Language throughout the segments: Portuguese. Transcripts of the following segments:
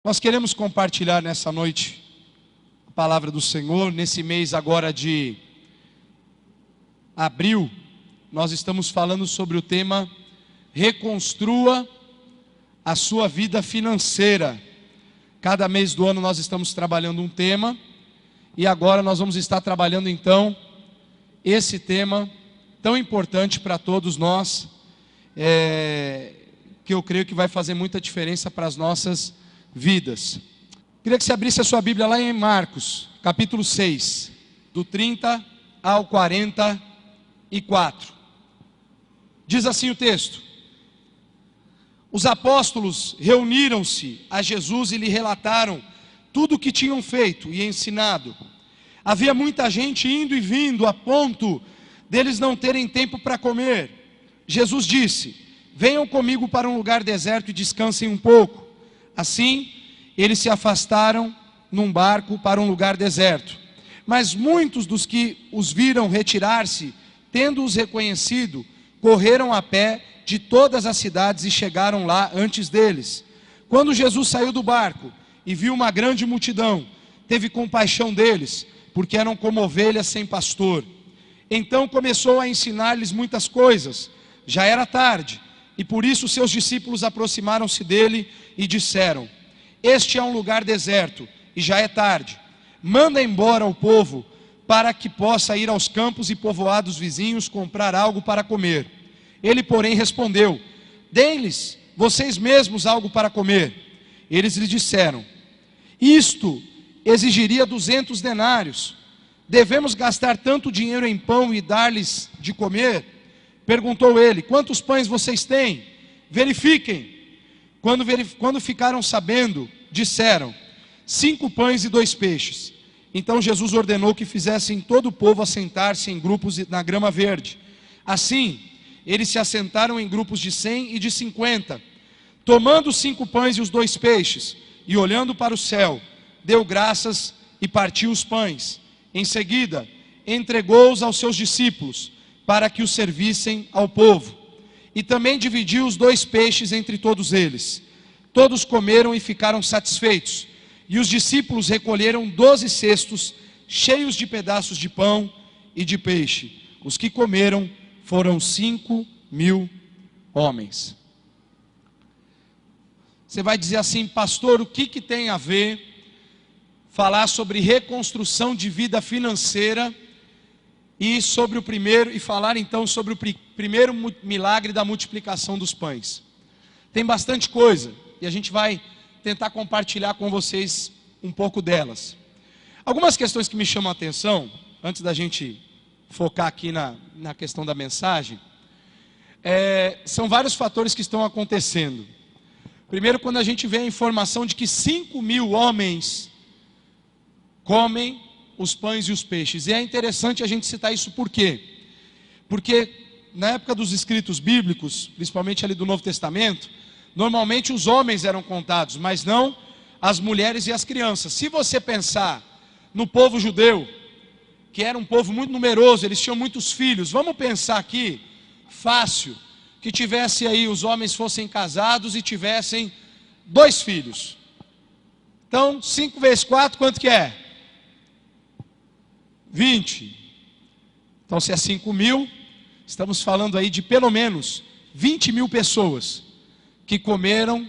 Nós queremos compartilhar nessa noite a palavra do Senhor. Nesse mês agora de abril, nós estamos falando sobre o tema Reconstrua a sua vida financeira. Cada mês do ano nós estamos trabalhando um tema, e agora nós vamos estar trabalhando então esse tema tão importante para todos nós, que eu creio que vai fazer muita diferença para as nossas vidas. Queria que você abrisse a sua Bíblia lá em Marcos, capítulo 6, do 30 ao 44. Diz assim o texto: os apóstolos reuniram-se a Jesus e lhe relataram tudo o que tinham feito e ensinado. Havia muita gente indo e vindo, a ponto deles não terem tempo para comer. Jesus disse: venham comigo para um lugar deserto e descansem um pouco. Assim, eles se afastaram num barco para um lugar deserto. Mas muitos dos que os viram retirar-se, tendo-os reconhecido, correram a pé de todas as cidades e chegaram lá antes deles. Quando Jesus saiu do barco e viu uma grande multidão, teve compaixão deles, porque eram como ovelhas sem pastor. Então começou a ensinar-lhes muitas coisas. Já era tarde, e por isso seus discípulos aproximaram-se dele e disseram: este é um lugar deserto, e já é tarde. Manda embora o povo, para que possa ir aos campos e povoados vizinhos comprar algo para comer. Ele, porém, respondeu: deem-lhes vocês mesmos algo para comer. Eles lhe disseram: isto exigiria 200 denários. Devemos gastar tanto dinheiro em pão e dar-lhes de comer? Perguntou ele: quantos pães vocês têm? Verifiquem. Quando ficaram sabendo, disseram: 5 pães e 2 peixes. Então Jesus ordenou que fizessem todo o povo assentar-se em grupos na grama verde. Assim, eles se assentaram em grupos de 100 e de 50. Tomando os 5 pães e os 2 peixes, e olhando para o céu, deu graças e partiu os pães. Em seguida, entregou-os aos seus discípulos, para que os servissem ao povo. E também dividiu os 2 peixes entre todos eles. Todos comeram e ficaram satisfeitos. E os discípulos recolheram 12 cestos, cheios de pedaços de pão e de peixe. Os que comeram foram 5.000 homens. Você vai dizer assim: pastor, o que tem a ver falar sobre reconstrução de vida financeira e falar então sobre o primeiro milagre da multiplicação dos pães? Tem bastante coisa, e a gente vai tentar compartilhar com vocês um pouco delas. Algumas questões que me chamam a atenção, antes da gente focar aqui na questão da mensagem, são vários fatores que estão acontecendo. Primeiro, quando a gente vê a informação de que 5.000 homens comem os pães e os peixes. E é interessante a gente citar isso por quê? Porque na época dos escritos bíblicos, principalmente ali do Novo Testamento, normalmente os homens eram contados, mas não as mulheres e as crianças. Se você pensar no povo judeu, que era um povo muito numeroso, eles tinham muitos filhos. Vamos pensar aqui, fácil, que tivesse aí, os homens fossem casados e tivessem 2 filhos. Então, 5 vezes 4, quanto que é? 20. Então, se é 5.000, estamos falando aí de pelo menos 20.000 pessoas que comeram,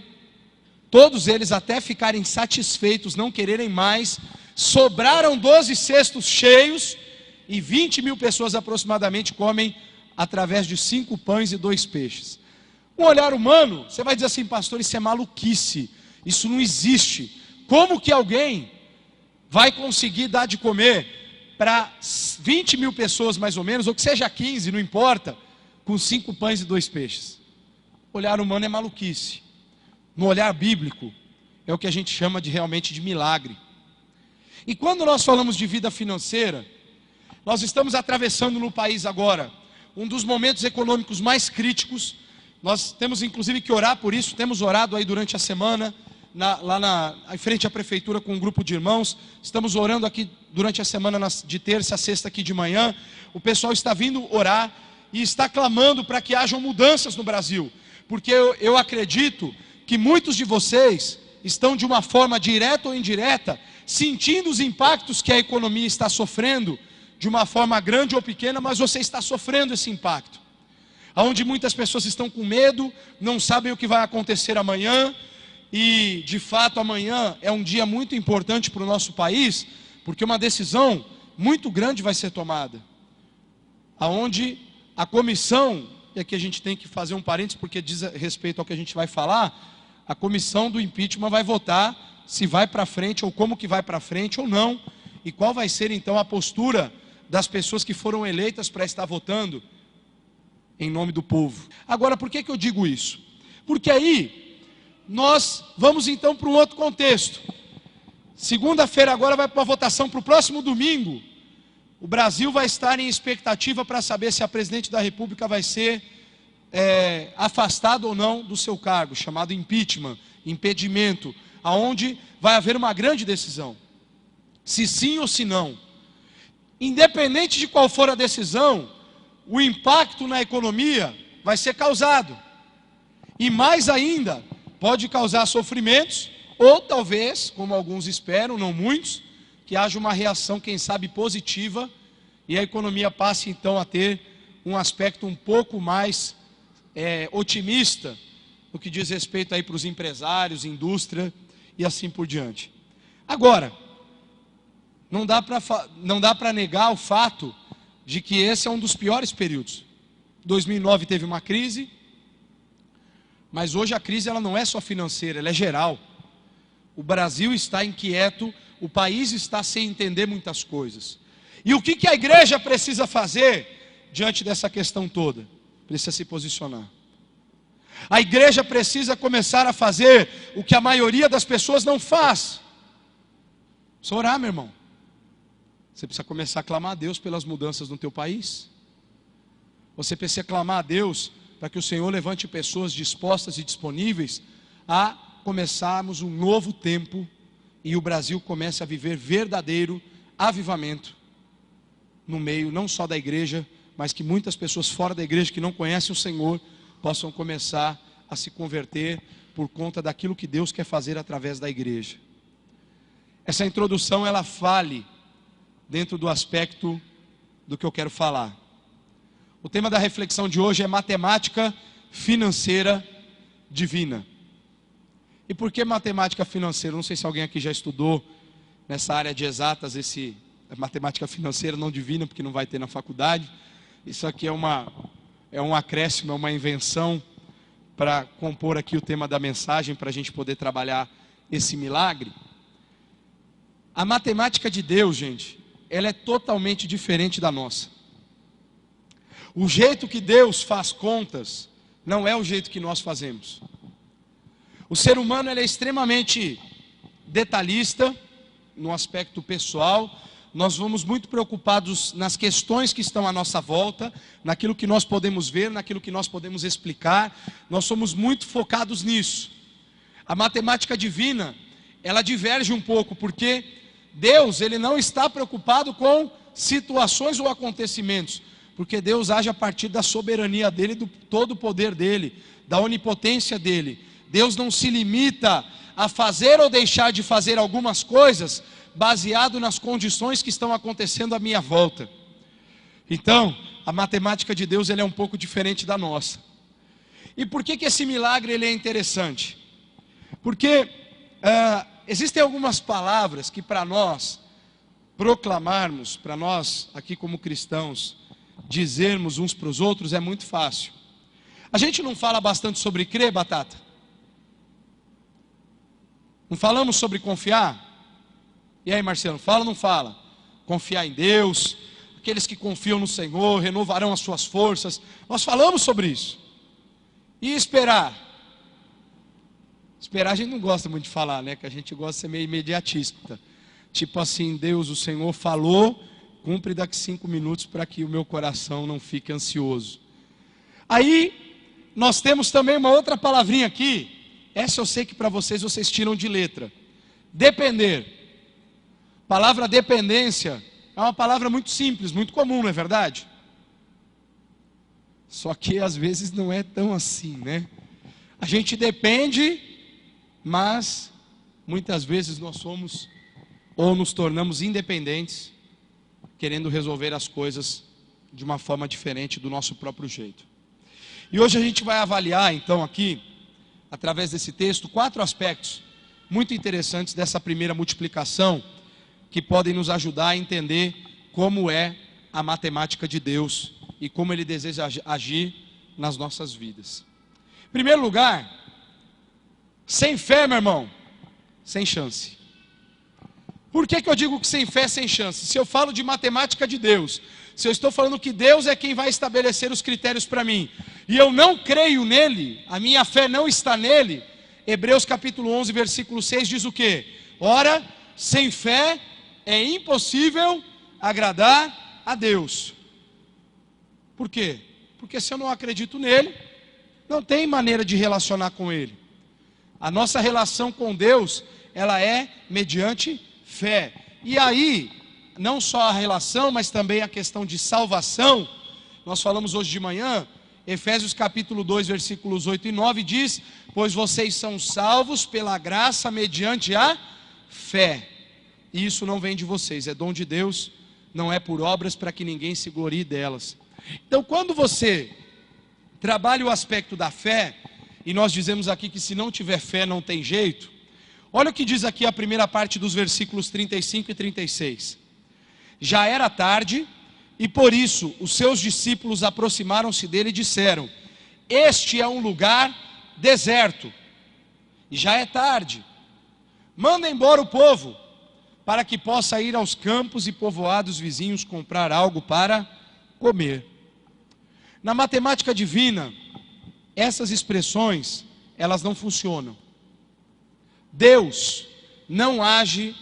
todos eles até ficarem satisfeitos, não quererem mais. Sobraram 12 cestos cheios, e 20.000 pessoas aproximadamente comem através de 5 pães e 2 peixes. Um olhar humano, você vai dizer assim: pastor, isso é maluquice, isso não existe. Como que alguém vai conseguir dar de comer para 20.000 pessoas mais ou menos, ou que seja 15, não importa, com 5 pães e 2 peixes? O olhar humano é maluquice. No olhar bíblico, é o que a gente chama realmente de milagre. E quando nós falamos de vida financeira, nós estamos atravessando no país agora um dos momentos econômicos mais críticos. Nós temos inclusive que orar por isso, temos orado aí durante a semana, em frente à prefeitura com um grupo de irmãos. Estamos orando aqui durante a semana, de terça a sexta aqui de manhã. O pessoal está vindo orar e está clamando para que hajam mudanças no Brasil, porque eu acredito que muitos de vocês estão de uma forma direta ou indireta, sentindo os impactos que a economia está sofrendo, de uma forma grande ou pequena, mas você está sofrendo esse impacto. Onde muitas pessoas estão com medo, não sabem o que vai acontecer amanhã, e de fato amanhã é um dia muito importante para o nosso país, porque uma decisão muito grande vai ser tomada, aonde a comissão, e aqui a gente tem que fazer um parênteses porque diz respeito ao que a gente vai falar, a comissão do impeachment vai votar se vai para frente ou como que vai para frente ou não, e qual vai ser então a postura das pessoas que foram eleitas para estar votando em nome do povo. Agora, por que eu digo isso? Porque aí nós vamos então para um outro contexto. Segunda-feira agora vai para a votação para o próximo domingo. O Brasil vai estar em expectativa para saber se a presidente da República vai ser afastada ou não do seu cargo, chamado impeachment, impedimento, aonde vai haver uma grande decisão, se sim ou se não. Independente de qual for a decisão, o impacto na economia vai ser causado, e mais ainda, pode causar sofrimentos, ou talvez, como alguns esperam, não muitos, que haja uma reação, quem sabe, positiva, e a economia passe então a ter um aspecto um pouco mais otimista, no que diz respeito aí para os empresários, indústria e assim por diante. Agora, não dá para negar o fato de que esse é um dos piores períodos. 2009 teve uma crise, mas hoje a crise ela não é só financeira, ela é geral. O Brasil está inquieto, o país está sem entender muitas coisas. E o que a igreja precisa fazer diante dessa questão toda? Precisa se posicionar. A igreja precisa começar a fazer o que a maioria das pessoas não faz. Precisa orar, meu irmão. Você precisa começar a clamar a Deus pelas mudanças no teu país. Você precisa clamar a Deus para que o Senhor levante pessoas dispostas e disponíveis a começarmos um novo tempo e o Brasil comece a viver verdadeiro avivamento no meio não só da igreja, mas que muitas pessoas fora da igreja que não conhecem o Senhor possam começar a se converter por conta daquilo que Deus quer fazer através da igreja. Essa introdução ela fale dentro do aspecto do que eu quero falar. O tema da reflexão de hoje é matemática financeira divina. E por que matemática financeira? Não sei se alguém aqui já estudou nessa área de exatas, matemática financeira não divina, porque não vai ter na faculdade. Isso aqui é um acréscimo, é uma invenção para compor aqui o tema da mensagem, para a gente poder trabalhar esse milagre. A matemática de Deus, gente, ela é totalmente diferente da nossa. O jeito que Deus faz contas não é o jeito que nós fazemos. O ser humano ele é extremamente detalhista no aspecto pessoal. Nós vamos muito preocupados nas questões que estão à nossa volta, naquilo que nós podemos ver, naquilo que nós podemos explicar. Nós somos muito focados nisso. A matemática divina, ela diverge um pouco, porque Deus ele não está preocupado com situações ou acontecimentos, porque Deus age a partir da soberania dele, do todo o poder dele, da onipotência dele. Deus não se limita a fazer ou deixar de fazer algumas coisas baseado nas condições que estão acontecendo à minha volta. Então, a matemática de Deus ela é um pouco diferente da nossa. E por que esse milagre ele é interessante? Porque existem algumas palavras que para nós proclamarmos, para nós aqui como cristãos, dizermos uns para os outros é muito fácil. A gente não fala bastante sobre crer, Batata? Não falamos sobre confiar? E aí, Marcelo, fala ou não fala? Confiar em Deus, aqueles que confiam no Senhor renovarão as suas forças. Nós falamos sobre isso. E esperar? Esperar a gente não gosta muito de falar, né? Que a gente gosta de ser meio imediatista. Tipo assim, Deus, o Senhor falou, cumpre daqui 5 minutos para que o meu coração não fique ansioso. Aí, nós temos também uma outra palavrinha aqui. Essa eu sei que para vocês tiram de letra. Depender. A palavra dependência é uma palavra muito simples, muito comum, não é verdade? Só que às vezes não é tão assim, né? A gente depende, mas muitas vezes nós somos ou nos tornamos independentes, querendo resolver as coisas de uma forma diferente do nosso próprio jeito. E hoje a gente vai avaliar então aqui, através desse texto, 4 aspectos muito interessantes dessa primeira multiplicação, que podem nos ajudar a entender como é a matemática de Deus e como Ele deseja agir nas nossas vidas. Em primeiro lugar, sem fé, meu irmão, sem chance. Por que eu digo que sem fé, sem chance? Se eu falo de matemática de Deus, se eu estou falando que Deus é quem vai estabelecer os critérios para mim, e eu não creio nele, a minha fé não está nele, Hebreus capítulo 11, versículo 6 diz o quê? Ora, sem fé é impossível agradar a Deus. Por quê? Porque se eu não acredito nele, não tem maneira de relacionar com ele. A nossa relação com Deus, ela é mediante fé. E aí, não só a relação, mas também a questão de salvação. Nós falamos hoje de manhã, Efésios capítulo 2, versículos 8 e 9 diz: pois vocês são salvos pela graça mediante a fé. E isso não vem de vocês, é dom de Deus, não é por obras para que ninguém se glorie delas. Então, quando você trabalha o aspecto da fé, e nós dizemos aqui que se não tiver fé não tem jeito, olha o que diz aqui a primeira parte dos versículos 35 e 36. Já era tarde, e por isso os seus discípulos aproximaram-se dele e disseram: este é um lugar deserto, e já é tarde, manda embora o povo, para que possa ir aos campos e povoados vizinhos comprar algo para comer. Na matemática divina, essas expressões, elas não funcionam. Deus não age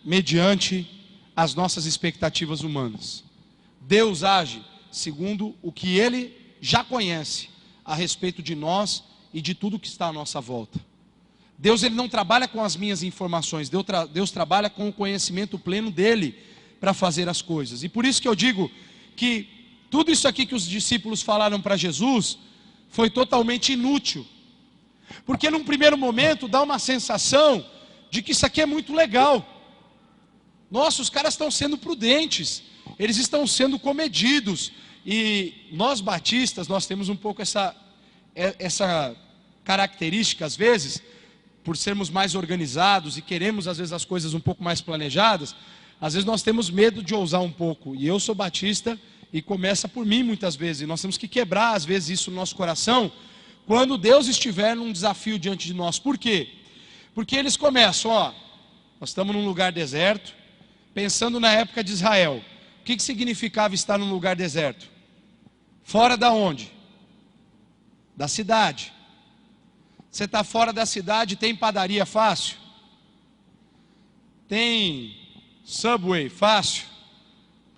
mediante as nossas expectativas humanas. Deus age segundo o que Ele já conhece a respeito de nós e de tudo que está à nossa volta. Deus, Ele não trabalha com as minhas informações, Deus trabalha com o conhecimento pleno dEle para fazer as coisas. E por isso que eu digo que tudo isso aqui que os discípulos falaram para Jesus foi totalmente inútil. Porque num primeiro momento dá uma sensação de que isso aqui é muito legal. Nossa, os caras estão sendo prudentes, eles estão sendo comedidos. E nós batistas, nós temos um pouco essa característica às vezes, por sermos mais organizados e queremos às vezes as coisas um pouco mais planejadas, às vezes nós temos medo de ousar um pouco. E eu sou batista e começa por mim muitas vezes. E nós temos que quebrar às vezes isso no nosso coração, quando Deus estiver num desafio diante de nós. Por quê? Porque eles começam, nós estamos num lugar deserto, pensando na época de Israel. O que significava estar num lugar deserto? Fora da onde? Da cidade. Você está fora da cidade, tem padaria fácil? Tem Subway fácil?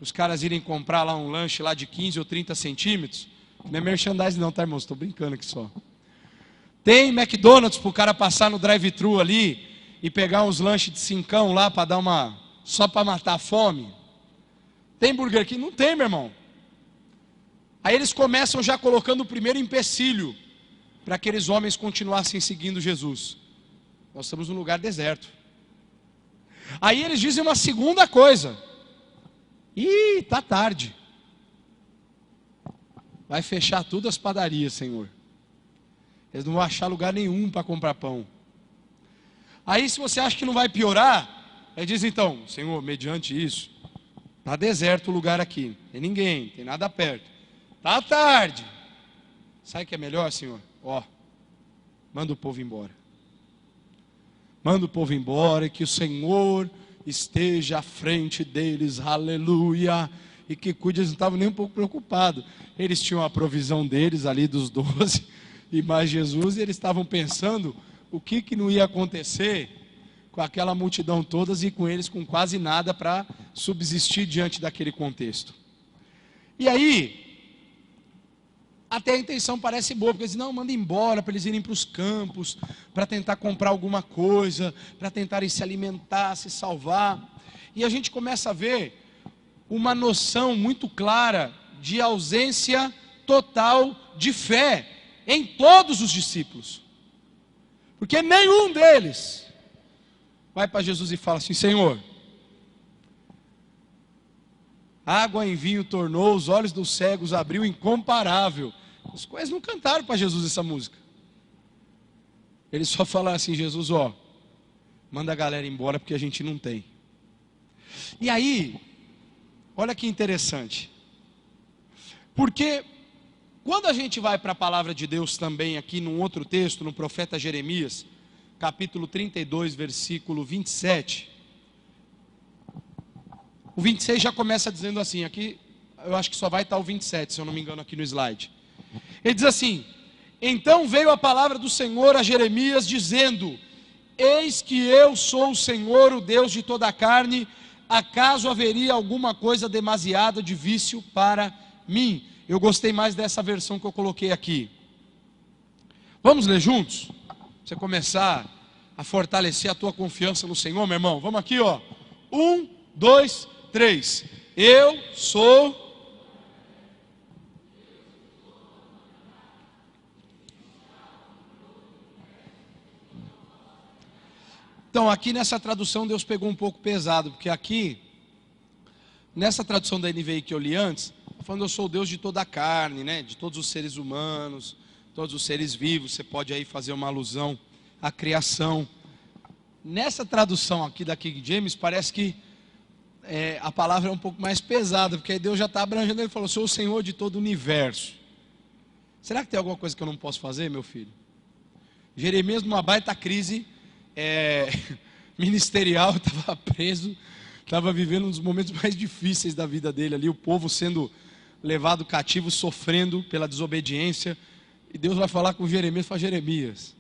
Os caras irem comprar lá um lanche lá de 15 ou 30 centímetros. Não é merchandising não, tá, irmãos? Estou brincando aqui só. Tem McDonald's para o cara passar no drive-thru ali e pegar uns lanches de 5 lá para dar só para matar a fome? Tem Burger King? Não tem, meu irmão. Aí eles começam já colocando o primeiro empecilho para aqueles homens continuassem seguindo Jesus. Nós estamos num lugar deserto. Aí eles dizem uma segunda coisa: está tarde, vai fechar tudo as padarias, Senhor, eles não vão achar lugar nenhum para comprar pão. Aí se você acha que não vai piorar, ele diz então: Senhor, mediante isso, está deserto o lugar aqui, não tem ninguém, não tem nada perto, está tarde, sabe o que é melhor, Senhor? Manda o povo embora. Manda o povo embora e que o Senhor esteja à frente deles, aleluia. E que cuide, eles não estavam nem um pouco preocupados. Eles tinham a provisão deles ali dos 12 e mais Jesus, e eles estavam pensando o que não ia acontecer com aquela multidão todas e com eles com quase nada para subsistir diante daquele contexto. E aí, até a intenção parece boa, porque eles dizem: não, manda embora, para eles irem para os campos, para tentar comprar alguma coisa, para tentarem se alimentar, se salvar. E a gente começa a ver uma noção muito clara de ausência total de fé em todos os discípulos. Porque nenhum deles vai para Jesus e fala assim: Senhor, água em vinho tornou, os olhos dos cegos abriu, incomparável. Os quais não cantaram para Jesus essa música. Eles só falaram assim: Jesus, ó, manda a galera embora porque a gente não tem. E aí, olha que interessante. Porque quando a gente vai para a palavra de Deus também aqui num outro texto, no profeta Jeremias, capítulo 32, versículo 27. O 26 já começa dizendo assim, aqui eu acho que só vai estar o 27, se eu não me engano aqui no slide. Ele diz assim: então veio a palavra do Senhor a Jeremias dizendo: eis que eu sou o Senhor, o Deus de toda a carne, acaso haveria alguma coisa demasiada de vício para mim? Eu gostei mais dessa versão que eu coloquei aqui. Vamos ler juntos? Você começar a fortalecer a tua confiança no Senhor, meu irmão. Vamos aqui, ó. 1, 2, 3. Eu sou. Então, aqui nessa tradução Deus pegou um pouco pesado, porque aqui, nessa tradução da NVI que eu li antes, falando eu sou o Deus de toda a carne, né? De todos os seres humanos, todos os seres vivos. Você pode aí fazer uma alusão à criação. Nessa tradução aqui da King James, parece que a palavra é um pouco mais pesada, porque aí Deus já está abrangendo. Ele falou: sou o Senhor de todo o universo. Será que tem alguma coisa que eu não posso fazer, meu filho? Jeremias, numa baita crise ministerial, estava preso, estava vivendo um dos momentos mais difíceis da vida dele ali, o povo sendo levado cativo, sofrendo pela desobediência, e Deus vai falar com Jeremias, fala: Jeremias,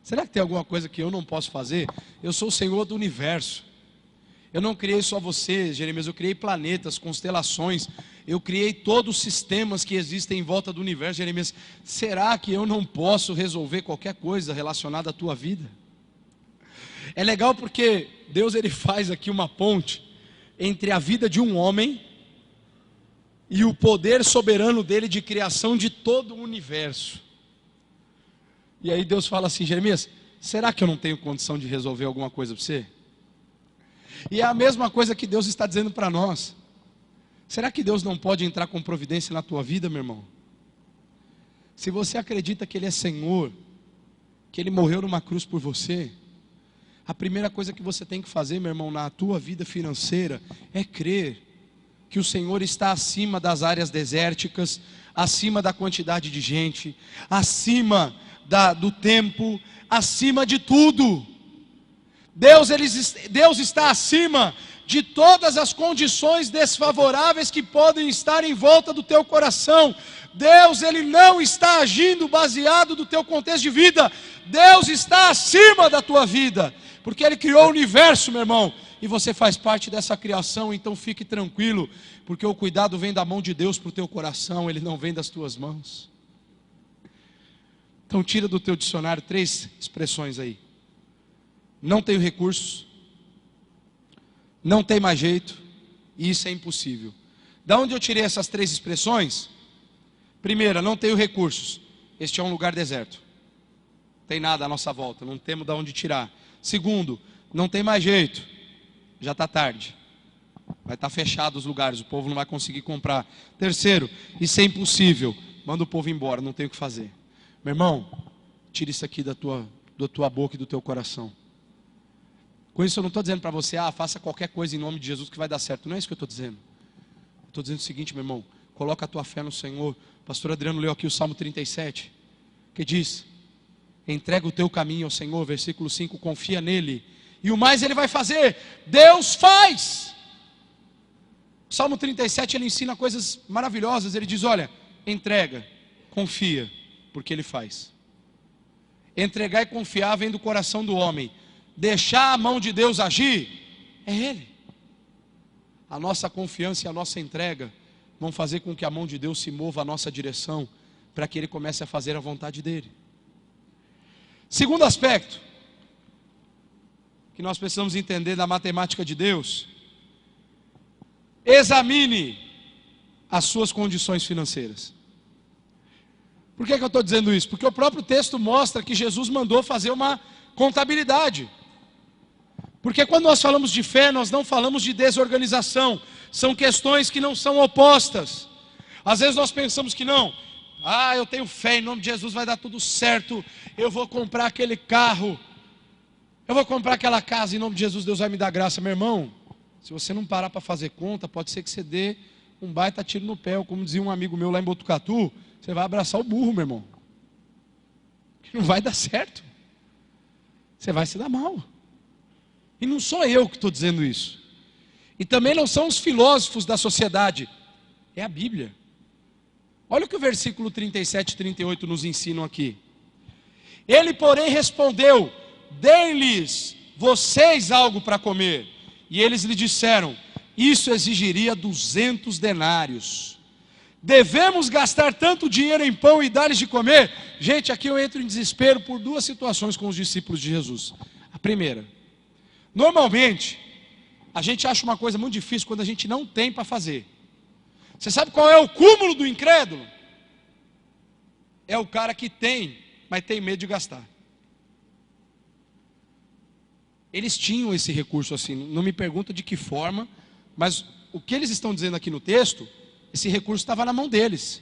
será que tem alguma coisa que eu não posso fazer? Eu sou o Senhor do universo. Eu não criei só você, Jeremias, eu criei planetas, constelações, eu criei todos os sistemas que existem em volta do universo. Jeremias, será que eu não posso resolver qualquer coisa relacionada à tua vida? É legal porque Deus ele faz aqui uma ponte entre a vida de um homem e o poder soberano dele de criação de todo o universo. E aí Deus fala assim: Jeremias, será que eu não tenho condição de resolver alguma coisa para você? E é a mesma coisa que Deus está dizendo para nós. Será que Deus não pode entrar com providência na tua vida, meu irmão? Se você acredita que Ele é Senhor, que Ele morreu numa cruz por você, a primeira coisa que você tem que fazer, meu irmão, na tua vida financeira, é crer que o Senhor está acima das áreas desérticas, acima da quantidade de gente, acima do tempo, acima de tudo. Deus está acima de todas as condições desfavoráveis que podem estar em volta do teu coração. Deus, Ele não está agindo baseado no teu contexto de vida. Deus está acima da tua vida, porque Ele criou o universo, meu irmão, e você faz parte dessa criação. Então fique tranquilo, porque o cuidado vem da mão de Deus para o teu coração, ele não vem das tuas mãos. Então tira do teu dicionário 3 expressões aí: não tenho recursos, não tem mais jeito, e isso é impossível. Da onde eu tirei essas 3 expressões? Primeira, não tenho recursos. Este é um lugar deserto, não tem nada à nossa volta, não temos de onde tirar. Segundo, não tem mais jeito, já está tarde, vai estar fechado os lugares, o povo não vai conseguir comprar. Terceiro, isso é impossível, manda o povo embora, não tem o que fazer. Meu irmão, tira isso aqui da tua boca e do teu coração. Com isso eu não estou dizendo para você: faça qualquer coisa em nome de Jesus que vai dar certo. Não é isso que eu estou dizendo. Estou dizendo o seguinte, meu irmão: coloca a tua fé no Senhor. O pastor Adriano leu aqui o Salmo 37, que diz: entrega o teu caminho ao Senhor, versículo 5, confia nele, e o mais Ele vai fazer. Deus faz. O Salmo 37 ele ensina coisas maravilhosas. Ele diz: olha, entrega, confia, porque Ele faz. Entregar e confiar vem do coração do homem. Deixar a mão de Deus agir, é Ele. A nossa confiança e a nossa entrega vão fazer com que a mão de Deus se mova à nossa direção, para que Ele comece a fazer a vontade dEle. Segundo aspecto que nós precisamos entender da matemática de Deus: examine as suas condições financeiras. Por que eu estou dizendo isso? Porque o próprio texto mostra que Jesus mandou fazer uma contabilidade. Porque quando nós falamos de fé, nós não falamos de desorganização. São questões que não são opostas. Às vezes nós pensamos que não. Eu tenho fé, em nome de Jesus vai dar tudo certo. Eu vou comprar aquele carro. Eu vou comprar aquela casa, em nome de Jesus Deus vai me dar graça. Meu irmão, se você não parar para fazer conta, pode ser que você dê um baita tiro no pé. Como dizia um amigo meu lá em Botucatu, você vai abraçar o burro, meu irmão. Não vai dar certo. Você vai se dar mal. E não sou eu que estou dizendo isso. E também não são os filósofos da sociedade. É a Bíblia. Olha o que o versículo 37 e 38 nos ensinam aqui. Ele, porém, respondeu: deem-lhes vocês algo para comer. E eles lhe disseram: isso exigiria 200 denários. Devemos gastar tanto dinheiro em pão e dar-lhes de comer? Gente, aqui eu entro em desespero por duas situações com os discípulos de Jesus. A primeira, normalmente, a gente acha uma coisa muito difícil quando a gente não tem para fazer. Você sabe qual é o cúmulo do incrédulo? É o cara que tem, mas tem medo de gastar. Eles tinham esse recurso assim, não me pergunta de que forma, mas o que eles estão dizendo aqui no texto, esse recurso estava na mão deles.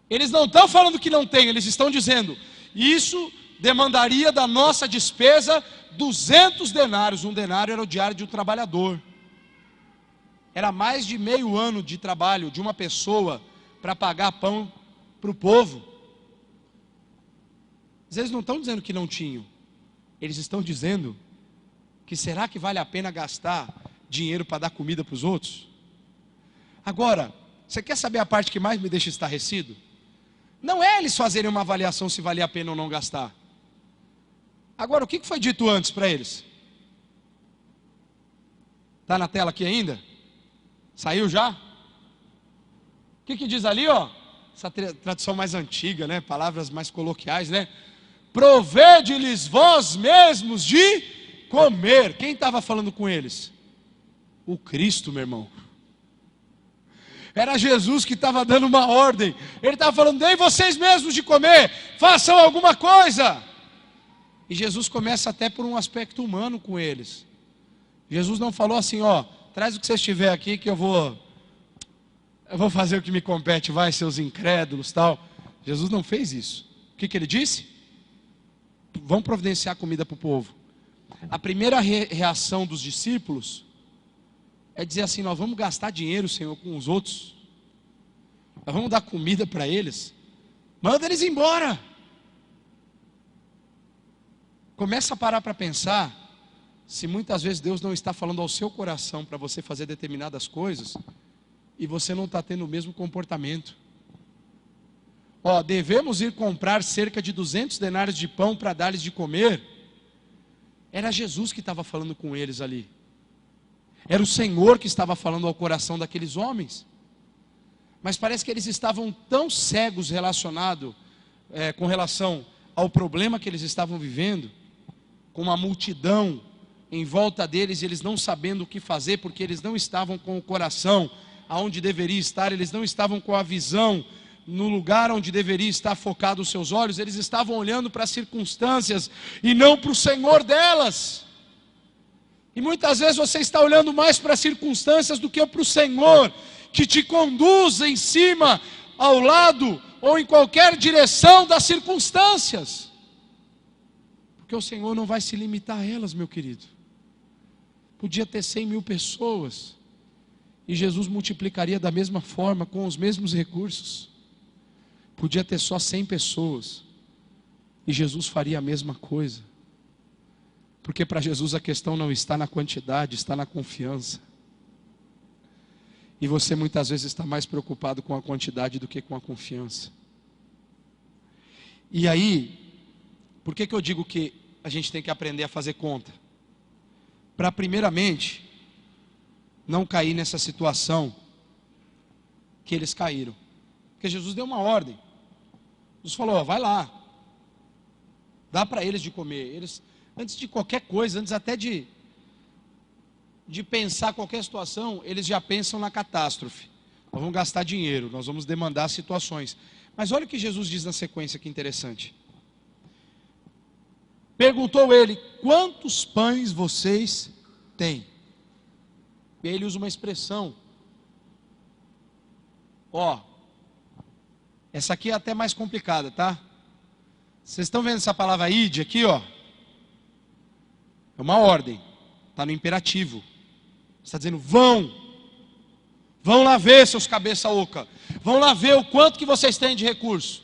Eles não estão falando que não tem, eles estão dizendo, isso demandaria da nossa despesa 200 denários. Um denário era o diário de um trabalhador. Era mais de meio ano de trabalho de uma pessoa para pagar pão para o povo. Eles não estão dizendo que não tinham. Eles estão dizendo que será que vale a pena gastar dinheiro para dar comida para os outros? Agora, você quer saber a parte que mais me deixa estarrecido? Não é eles fazerem uma avaliação se valia a pena ou não gastar. Agora, o que foi dito antes para eles? Está na tela aqui ainda? Saiu já? O que diz ali, ó? Essa tradução mais antiga, né? Palavras mais coloquiais, né? Provede-lhes vós mesmos de comer. Quem estava falando com eles? O Cristo, meu irmão. Era Jesus que estava dando uma ordem. Ele estava falando: deem vocês mesmos de comer, façam alguma coisa. E Jesus começa até por um aspecto humano com eles. Jesus não falou assim: ó, traz o que vocês tiver aqui que eu vou fazer o que me compete, vai, seus incrédulos, tal. Jesus não fez isso. O que ele disse? Vão providenciar comida para o povo. A primeira reação dos discípulos é dizer assim: nós vamos gastar dinheiro, Senhor, com os outros. Nós vamos dar comida para eles. Manda eles embora. Começa a parar para pensar se muitas vezes Deus não está falando ao seu coração para você fazer determinadas coisas e você não está tendo o mesmo comportamento. Ó, devemos ir comprar cerca de 200 denários de pão para dar-lhes de comer. Era Jesus que estava falando com eles ali. Era o Senhor que estava falando ao coração daqueles homens. Mas parece que eles estavam tão cegos com relação ao problema que eles estavam vivendo, com uma multidão em volta deles, e eles não sabendo o que fazer, porque eles não estavam com o coração aonde deveria estar, eles não estavam com a visão no lugar onde deveria estar focado os seus olhos, eles estavam olhando para as circunstâncias e não para o Senhor delas. E muitas vezes você está olhando mais para as circunstâncias do que para o Senhor, que te conduz em cima, ao lado ou em qualquer direção das circunstâncias. Porque o Senhor não vai se limitar a elas, meu querido. Podia ter 100.000 pessoas e Jesus multiplicaria da mesma forma, com os mesmos recursos. Podia ter só 100 pessoas e Jesus faria a mesma coisa. Porque para Jesus a questão não está na quantidade, está na confiança. E você muitas vezes está mais preocupado com a quantidade do que com a confiança. E aí, por que eu digo que a gente tem que aprender a fazer conta? Para primeiramente, não cair nessa situação que eles caíram. Porque Jesus deu uma ordem. Jesus falou: ó, vai lá, dá para eles de comer. Eles, antes de qualquer coisa, antes até de pensar qualquer situação, eles já pensam na catástrofe. Nós vamos gastar dinheiro, nós vamos demandar situações. Mas olha o que Jesus diz na sequência, que interessante. perguntou ele: quantos pães vocês têm? E aí ele usa uma expressão. Essa aqui é até mais complicada, tá? Vocês estão vendo essa palavra ide aqui, ó? É uma ordem, está no imperativo. Está dizendo: vão lá ver, seus cabeça oca. Vão lá ver o quanto que vocês têm de recurso.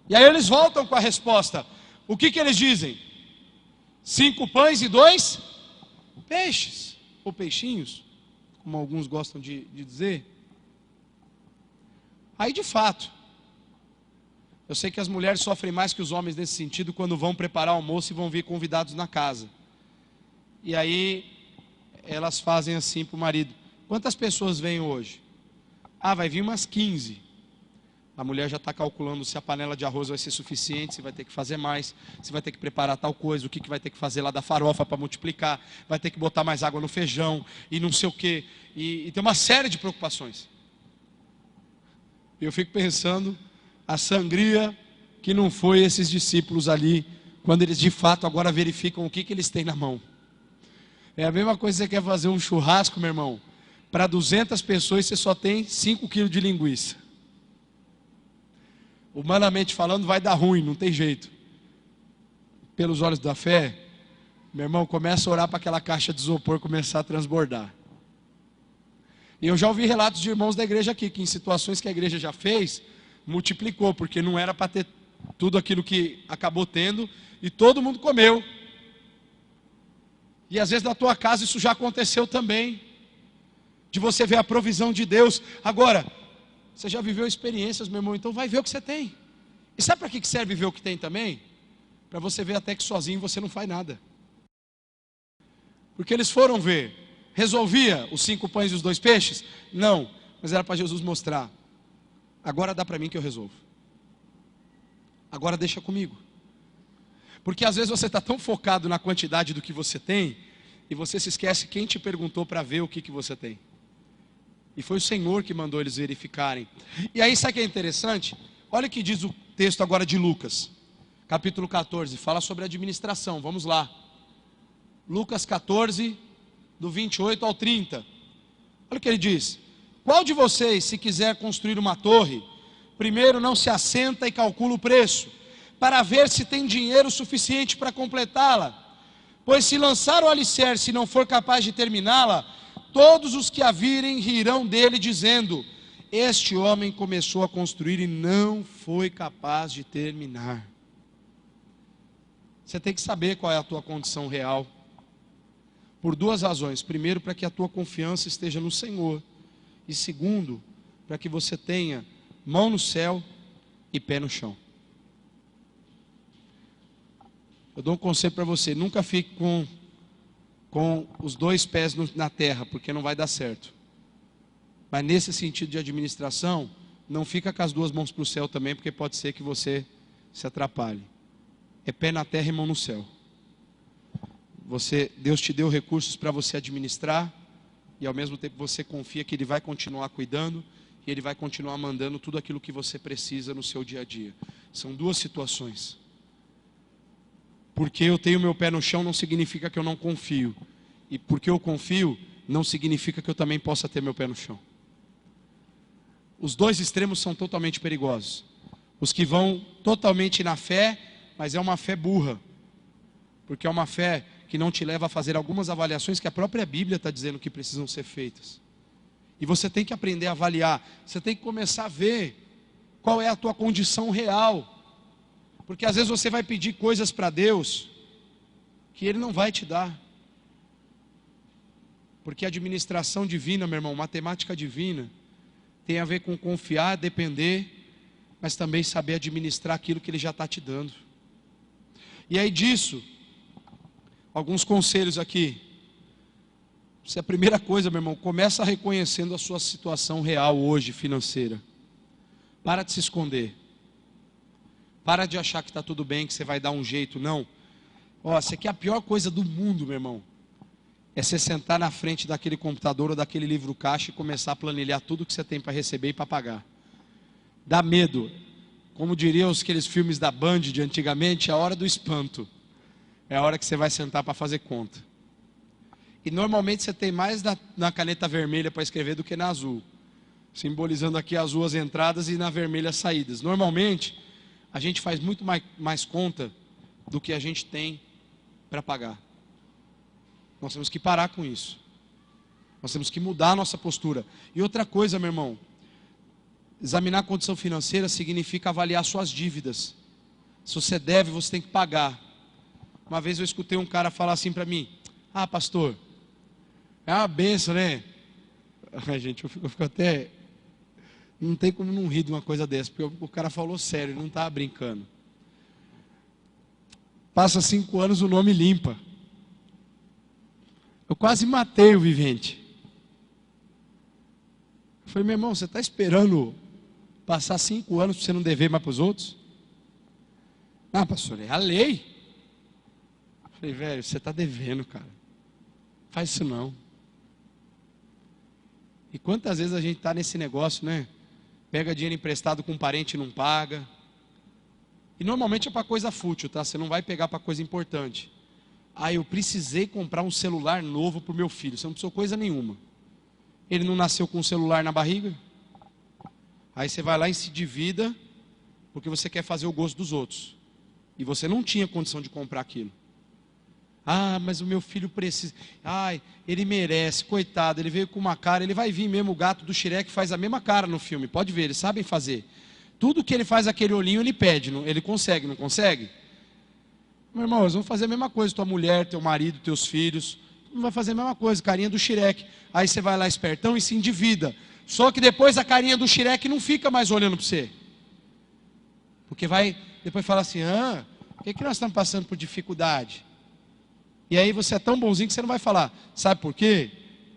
E aí eles voltam com a resposta. O que eles dizem? 5 pães e 2 peixes, ou peixinhos, como alguns gostam de dizer. Aí de fato, eu sei que as mulheres sofrem mais que os homens nesse sentido quando vão preparar almoço e vão vir convidados na casa. E aí elas fazem assim para o marido: quantas pessoas vêm hoje? Vai vir umas 15. A mulher já está calculando se a panela de arroz vai ser suficiente, se vai ter que fazer mais, se vai ter que preparar tal coisa, o que vai ter que fazer lá da farofa para multiplicar, vai ter que botar mais água no feijão e não sei o quê. E tem uma série de preocupações. Eu fico pensando a sangria que não foi esses discípulos ali, quando eles de fato agora verificam o que eles têm na mão. É a mesma coisa que você quer fazer um churrasco, meu irmão, para 200 pessoas você só tem 5 quilos de linguiça. Humanamente falando vai dar ruim, não tem jeito. Pelos olhos da fé, meu irmão, começa a orar para aquela caixa de isopor começar a transbordar. E eu já ouvi relatos de irmãos da igreja aqui, que em situações que a igreja já fez, multiplicou, porque não era para ter tudo aquilo que acabou tendo, e todo mundo comeu. E às vezes na tua casa isso já aconteceu também, de você ver a provisão de Deus. Agora, você já viveu experiências, meu irmão, então vai ver o que você tem. E sabe para que serve ver o que tem também? Para você ver até que sozinho você não faz nada. Porque eles foram ver, resolvia os 5 pães e os 2 peixes? Não, mas era para Jesus mostrar: agora dá para mim que eu resolvo. Agora deixa comigo. Porque às vezes você está tão focado na quantidade do que você tem, e você se esquece quem te perguntou para ver o que você tem. E foi o Senhor que mandou eles verificarem. E aí sabe o que é interessante? Olha o que diz o texto agora de Lucas, capítulo 14, fala sobre administração. Vamos lá. Lucas 14, do 28 ao 30. Olha o que ele diz: qual de vocês, se quiser construir uma torre, primeiro não se assenta e calcula o preço, para ver se tem dinheiro suficiente para completá-la? Pois se lançar o alicerce e não for capaz de terminá-la, todos os que a virem rirão dele, dizendo: este homem começou a construir e não foi capaz de terminar. Você tem que saber qual é a tua condição real, por 2 razões. Primeiro, para que a tua confiança esteja no Senhor. E segundo, para que você tenha mão no céu e pé no chão. Eu dou um conselho para você: nunca fique com os 2 pés na terra, porque não vai dar certo. Mas nesse sentido de administração, não fica com as 2 mãos para o céu também, porque pode ser que você se atrapalhe. É pé na terra e mão no céu. Deus te deu recursos para você administrar, e ao mesmo tempo você confia que Ele vai continuar cuidando, e Ele vai continuar mandando tudo aquilo que você precisa no seu dia a dia. São 2 situações. Porque eu tenho meu pé no chão não significa que eu não confio. E porque eu confio, não significa que eu também possa ter meu pé no chão. Os 2 extremos são totalmente perigosos. Os que vão totalmente na fé, mas é uma fé burra. Porque é uma fé que não te leva a fazer algumas avaliações que a própria Bíblia está dizendo que precisam ser feitas. E você tem que aprender a avaliar. Você tem que começar a ver qual é a tua condição real. Porque às vezes você vai pedir coisas para Deus que Ele não vai te dar. Porque a administração divina, meu irmão, matemática divina, tem a ver com confiar, depender, mas também saber administrar aquilo que Ele já está te dando. E aí disso, alguns conselhos aqui. Isso é a primeira coisa, meu irmão. Começa reconhecendo a sua situação real hoje, financeira. Para de se esconder. Para de achar que está tudo bem, que você vai dar um jeito. Não. Isso aqui é a pior coisa do mundo, meu irmão. É você sentar na frente daquele computador ou daquele livro caixa e começar a planilhar tudo que você tem para receber e para pagar. Dá medo. Como diriam aqueles filmes da Band de antigamente, a hora do espanto. é a hora que você vai sentar para fazer conta. E normalmente você tem mais na caneta vermelha para escrever do que na azul. Simbolizando aqui azul as entradas e na vermelha as saídas. Normalmente, a gente faz muito mais conta do que a gente tem para pagar. Nós temos que parar com isso. Nós temos que mudar a nossa postura. E outra coisa, meu irmão, examinar a condição financeira significa avaliar suas dívidas. Se você deve, você tem que pagar. Uma vez eu escutei um cara falar assim para mim: ah, pastor, é uma benção, né? Ai, gente, eu fico até... Não tem como não rir de uma coisa dessa, porque o cara falou sério, ele não estava brincando. Passa 5 anos, o nome limpa. Eu quase matei o vivente. Eu falei: meu irmão, você está esperando passar 5 anos para você não dever mais para os outros? Ah, pastor, é a lei. Eu falei: velho, você está devendo, cara. Faz isso não. E quantas vezes a gente está nesse negócio, né? Pega dinheiro emprestado com um parente e não paga. E normalmente é para coisa fútil, tá? Você não vai pegar para coisa importante. Ah, eu precisei comprar um celular novo para o meu filho. Você não precisou coisa nenhuma. Ele não nasceu com um celular na barriga? Aí você vai lá e se endivida porque você quer fazer o gosto dos outros. E você não tinha condição de comprar aquilo. Ah, mas o meu filho precisa. Ai, ele merece, coitado, ele veio com uma cara. Ele vai vir mesmo, o gato do Shrek faz a mesma cara no filme. Pode ver, eles sabem fazer. Tudo que ele faz aquele olhinho, ele pede. Ele consegue, não consegue? Meu irmão, eles vão fazer a mesma coisa. Tua mulher, teu marido, teus filhos. Não vai fazer a mesma coisa, carinha do Shrek. Aí você vai lá espertão e se endivida. Só que depois a carinha do Shrek não fica mais olhando para você. Porque vai, depois fala assim: ah, por que nós estamos passando por dificuldade? E aí você é tão bonzinho que você não vai falar: sabe por quê?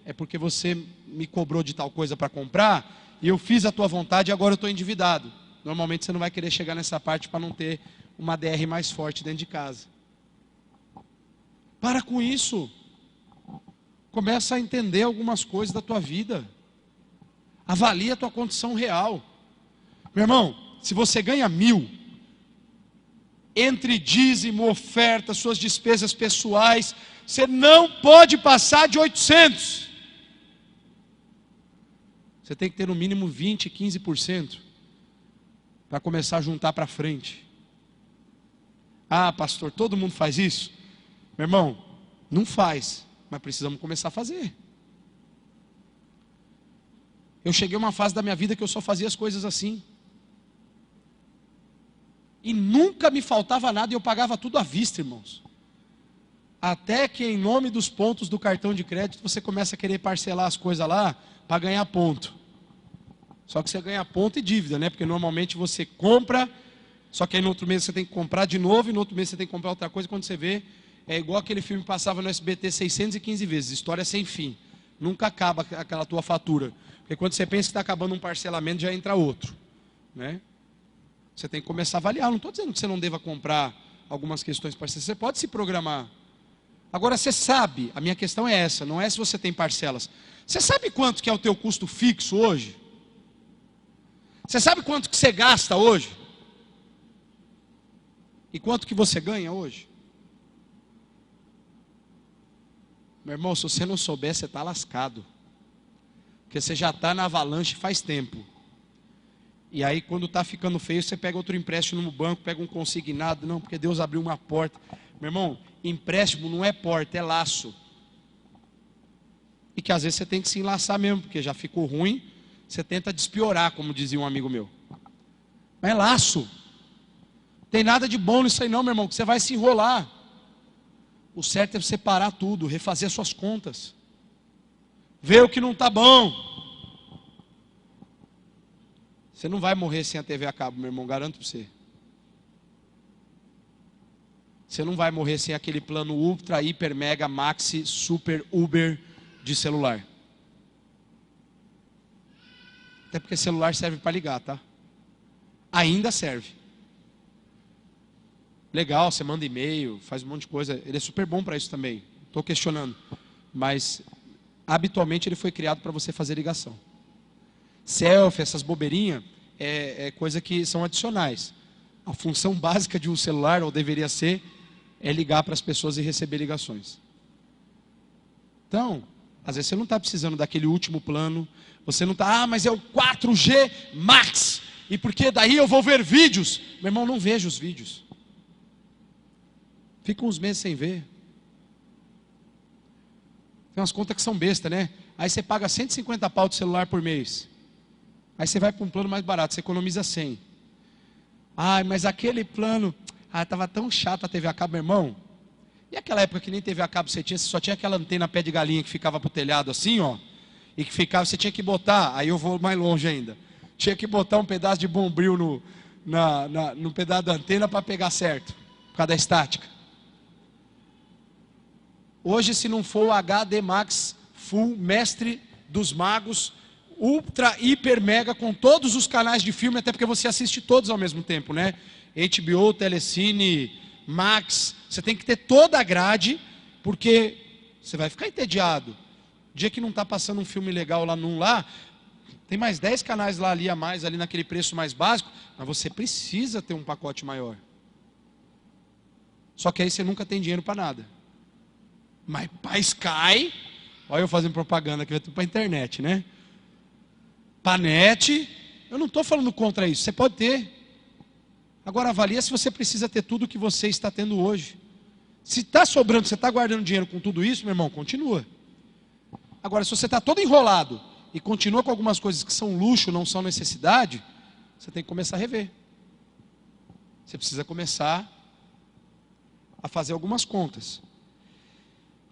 É porque você me cobrou de tal coisa para comprar, e eu fiz a tua vontade e agora eu estou endividado. Normalmente você não vai querer chegar nessa parte para não ter uma DR mais forte dentro de casa. Para com isso. Começa a entender algumas coisas da tua vida. Avalia a tua condição real. Meu irmão, se você ganha 1.000, entre dízimo, oferta, suas despesas pessoais, você não pode passar de 800. Você tem que ter no mínimo 20, 15% para começar a juntar para frente. Ah, pastor, todo mundo faz isso? Meu irmão, não faz, mas precisamos começar a fazer. Eu cheguei a uma fase da minha vida que eu só fazia as coisas assim. E nunca me faltava nada e eu pagava tudo à vista, irmãos. Até que em nome dos pontos do cartão de crédito, você começa a querer parcelar as coisas lá para ganhar ponto. Só que você ganha ponto e dívida, né? Porque normalmente você compra, só que aí no outro mês você tem que comprar de novo, e no outro mês você tem que comprar outra coisa. Quando você vê, é igual aquele filme que passava no SBT 615 vezes, história sem fim. Nunca acaba aquela tua fatura. Porque quando você pensa que está acabando um parcelamento, já entra outro, né? Você tem que começar a avaliar. Não estou dizendo que você não deva comprar algumas questões parcelas. Você pode se programar. Agora você sabe, a minha questão é essa, não é se você tem parcelas. Você sabe quanto que é o teu custo fixo hoje? Você sabe quanto que você gasta hoje? E quanto que você ganha hoje? Meu irmão, se você não souber, você está lascado. Porque você já está na avalanche faz tempo. E aí quando está ficando feio, você pega outro empréstimo no banco, pega um consignado. Não, porque Deus abriu uma porta. Meu irmão, empréstimo não é porta, é laço. E que às vezes você tem que se enlaçar mesmo, porque já ficou ruim. Você tenta despiorar, como dizia um amigo meu. Mas é laço. Não tem nada de bom nisso aí não, meu irmão, que você vai se enrolar. O certo é você parar tudo, refazer suas contas. Ver o que não está bom. Você não vai morrer sem a TV a cabo, meu irmão, garanto para você. Você não vai morrer sem aquele plano ultra, hiper, mega, maxi, super, uber de celular. Até porque celular serve para ligar, tá? Ainda serve. Legal, você manda e-mail, faz um monte de coisa. Ele é super bom para isso também. Estou questionando. Mas, habitualmente, ele foi criado para você fazer ligação. Selfie, essas bobeirinhas, é coisa que são adicionais. A função básica de um celular, ou deveria ser, é ligar para as pessoas e receber ligações. Então, às vezes você não está precisando daquele último plano, você não está, mas é o 4G Max, e porque daí eu vou ver vídeos. Meu irmão, não veja os vídeos. Fica uns meses sem ver. Tem umas contas que são besta, né? Aí você paga 150 pau de celular por mês. Aí você vai para um plano mais barato, você economiza 100. Ai, mas aquele plano, estava tão chato a TV a cabo, meu irmão. E aquela época que nem TV a cabo você só tinha aquela antena pé de galinha que ficava pro telhado assim, ó. E que ficava, você tinha que botar, aí eu vou mais longe ainda. Tinha que botar um pedaço de bombril no pedaço da antena para pegar certo, por causa da estática. Hoje, se não for o HD Max Full, mestre dos magos, ultra, hiper, mega, com todos os canais de filme, até porque você assiste todos ao mesmo tempo, né? HBO, Telecine, Max, você tem que ter toda a grade, porque você vai ficar entediado. Dia que não está passando um filme legal lá, tem mais 10 canais lá ali a mais, ali naquele preço mais básico, mas você precisa ter um pacote maior. Só que aí você nunca tem dinheiro para nada. Mas para Sky, olha eu fazendo propaganda aqui para a internet, né? Para net, eu não estou falando contra isso, você pode ter. Agora avalia se você precisa ter tudo que você está tendo hoje. Se está sobrando, você está guardando dinheiro com tudo isso, meu irmão, continua. Agora, se você está todo enrolado e continua com algumas coisas que são luxo, não são necessidade, você tem que começar a rever. Você precisa começar a fazer algumas contas.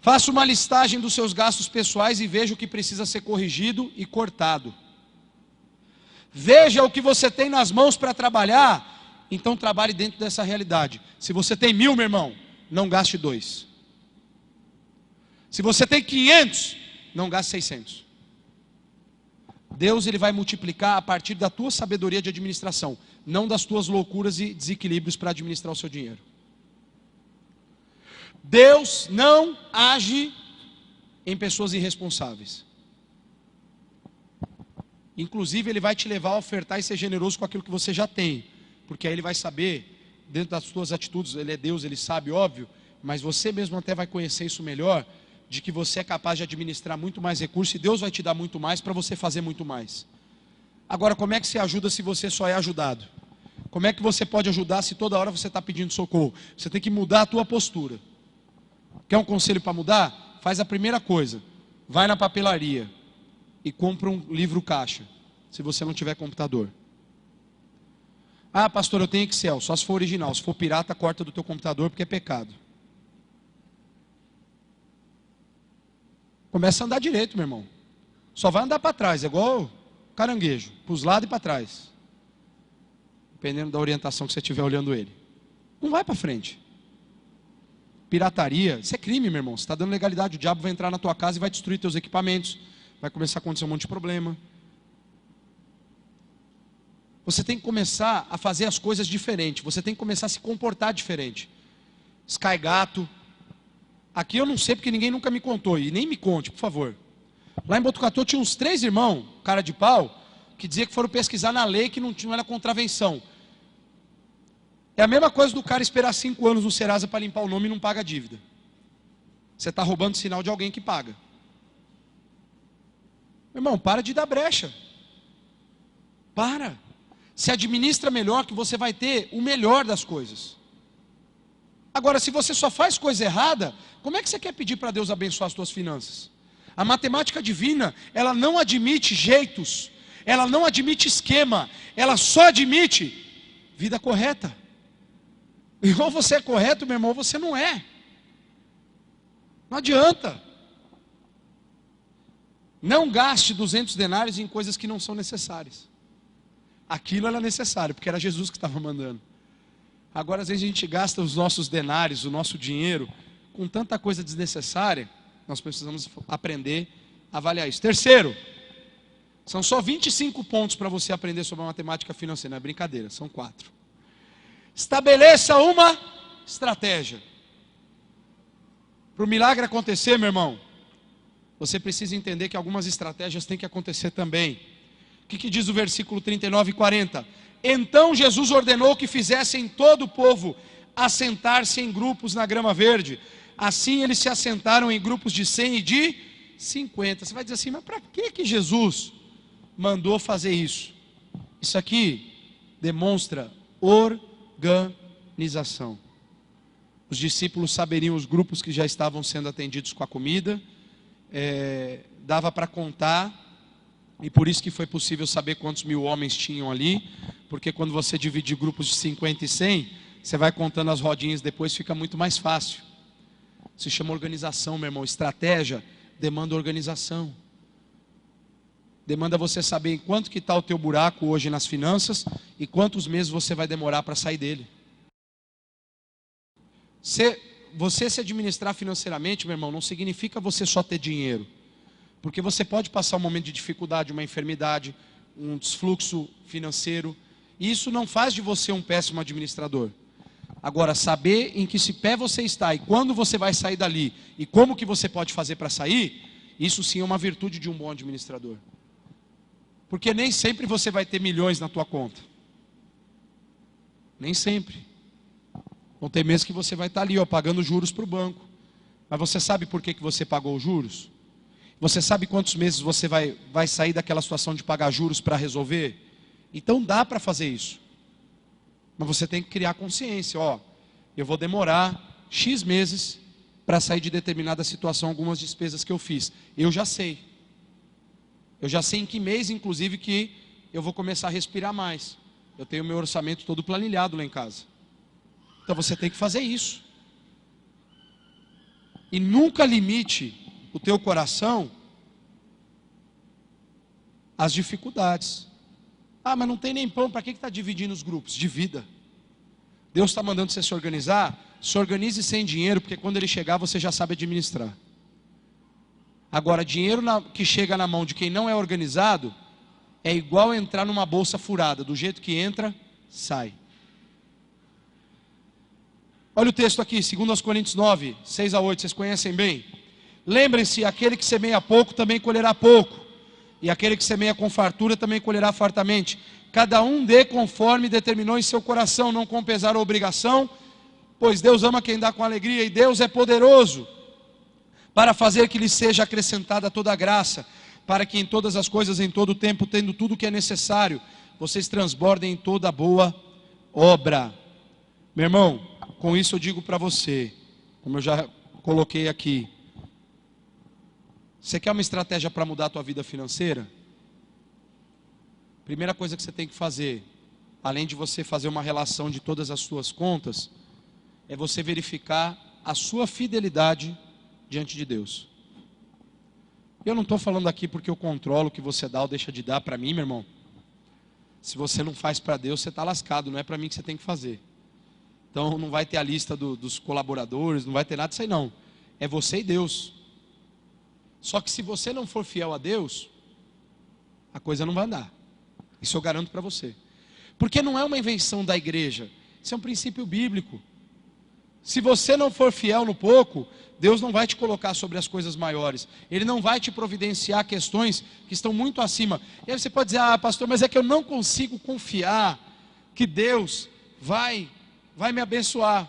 Faça uma listagem dos seus gastos pessoais e veja o que precisa ser corrigido e cortado. Veja o que você tem nas mãos para trabalhar, então trabalhe dentro dessa realidade. Se você tem 1.000, meu irmão, não gaste 2. Se você tem 500, não gaste 600. Deus, ele vai multiplicar a partir da tua sabedoria de administração, não das tuas loucuras e desequilíbrios para administrar o seu dinheiro. Deus não age em pessoas irresponsáveis. Inclusive, ele vai te levar a ofertar e ser generoso com aquilo que você já tem, porque aí ele vai saber, dentro das suas atitudes, ele é Deus, ele sabe, óbvio, mas você mesmo até vai conhecer isso melhor, de que você é capaz de administrar muito mais recursos e Deus vai te dar muito mais para você fazer muito mais. Agora, como é que você ajuda se você só é ajudado? Como é que você pode ajudar se toda hora você está pedindo socorro? Você tem que mudar a tua postura. Quer um conselho para mudar? Faz a primeira coisa, vai na papelaria e compra um livro caixa, se você não tiver computador. Ah, pastor, eu tenho Excel, só se for original, se for pirata, corta do teu computador porque é pecado. Começa a andar direito, meu irmão. Só vai andar para trás, é igual caranguejo, para os lados e para trás. Dependendo da orientação que você estiver olhando ele. Não vai para frente. Pirataria, isso é crime, meu irmão. Você está dando legalidade, o diabo vai entrar na tua casa e vai destruir teus equipamentos. Vai começar a acontecer um monte de problema. Você tem que começar a fazer as coisas diferente. Você tem que começar a se comportar diferente. Sky Gato. Aqui eu não sei porque ninguém nunca me contou. E nem me conte, por favor. Lá em Botucatu tinha uns 3 irmãos, cara de pau, que dizia que foram pesquisar na lei que não era contravenção. É a mesma coisa do cara esperar 5 anos no Serasa para limpar o nome e não paga a dívida. Você está roubando sinal de alguém que paga. Meu irmão, para de dar brecha. Para. Se administra melhor que você vai ter o melhor das coisas. Agora, se você só faz coisa errada, como é que você quer pedir para Deus abençoar as suas finanças? A matemática divina, ela não admite jeitos, ela não admite esquema, ela só admite vida correta. E ou você é correto, meu irmão, ou você não é. Não adianta. Não gaste 200 denários em coisas que não são necessárias. Aquilo era necessário, porque era Jesus que estava mandando. Agora, às vezes, a gente gasta os nossos denários, o nosso dinheiro, com tanta coisa desnecessária. Nós precisamos aprender a avaliar isso. Terceiro, são só 25 pontos para você aprender sobre a matemática financeira. Não é brincadeira, são 4. Estabeleça uma estratégia. Para o milagre acontecer, meu irmão, você precisa entender que algumas estratégias têm que acontecer também. O que diz o versículo 39 e 40? Então Jesus ordenou que fizessem todo o povo assentar-se em grupos na grama verde. Assim eles se assentaram em grupos de 100 e de 50. Você vai dizer assim, mas para que Jesus mandou fazer isso? Isso aqui demonstra organização. Os discípulos saberiam os grupos que já estavam sendo atendidos com a comida, dava para contar, e por isso que foi possível saber quantos mil homens tinham ali, porque quando você divide grupos de 50 e 100, você vai contando as rodinhas, depois fica muito mais fácil. Se chama organização, meu irmão. Estratégia demanda organização. Demanda você saber em quanto que está o teu buraco hoje nas finanças e quantos meses você vai demorar para sair dele. Você se administrar financeiramente, meu irmão, não significa você só ter dinheiro. Porque você pode passar um momento de dificuldade, uma enfermidade, um desfluxo financeiro. E isso não faz de você um péssimo administrador. Agora, saber em que pé você está e quando você vai sair dali e como que você pode fazer para sair, isso sim é uma virtude de um bom administrador. Porque nem sempre você vai ter milhões na tua conta. Nem sempre. Vão ter meses que você vai estar ali, pagando juros para o banco. Mas você sabe por que você pagou os juros? Você sabe quantos meses você vai sair daquela situação de pagar juros para resolver? Então dá para fazer isso. Mas você tem que criar consciência. Eu vou demorar X meses para sair de determinada situação, algumas despesas que eu fiz. Eu já sei. Eu já sei em que mês, inclusive, que eu vou começar a respirar mais. Eu tenho meu orçamento todo planilhado lá em casa. Então você tem que fazer isso. E nunca limite o teu coração às dificuldades. Mas não tem nem pão, para que está dividindo os grupos? Divida. Deus está mandando você se organizar, se organize sem dinheiro, porque quando ele chegar você já sabe administrar. Agora, dinheiro que chega na mão de quem não é organizado, é igual entrar numa bolsa furada, do jeito que entra, sai. Olha o texto aqui, 2 Coríntios 9, 6 a 8, vocês conhecem bem? Lembrem-se, aquele que semeia pouco também colherá pouco, e aquele que semeia com fartura também colherá fartamente. Cada um dê conforme determinou em seu coração, não com pesar ou obrigação, pois Deus ama quem dá com alegria, e Deus é poderoso para fazer que lhe seja acrescentada toda a graça, para que em todas as coisas, em todo o tempo, tendo tudo o que é necessário, vocês transbordem em toda boa obra. Meu irmão, com isso eu digo para você, como eu já coloquei aqui, você quer uma estratégia para mudar a tua vida financeira? Primeira coisa que você tem que fazer, além de você fazer uma relação de todas as suas contas, é você verificar a sua fidelidade diante de Deus. Eu não estou falando aqui porque eu controlo o que você dá ou deixa de dar para mim, meu irmão. Se você não faz para Deus, você está lascado, não é para mim que você tem que fazer. Então não vai ter a lista dos colaboradores, não vai ter nada disso aí não. É você e Deus. Só que se você não for fiel a Deus, a coisa não vai andar. Isso eu garanto para você. Porque não é uma invenção da igreja. Isso é um princípio bíblico. Se você não for fiel no pouco, Deus não vai te colocar sobre as coisas maiores. Ele não vai te providenciar questões que estão muito acima. E aí você pode dizer, pastor, mas é que eu não consigo confiar que Deus vai me abençoar.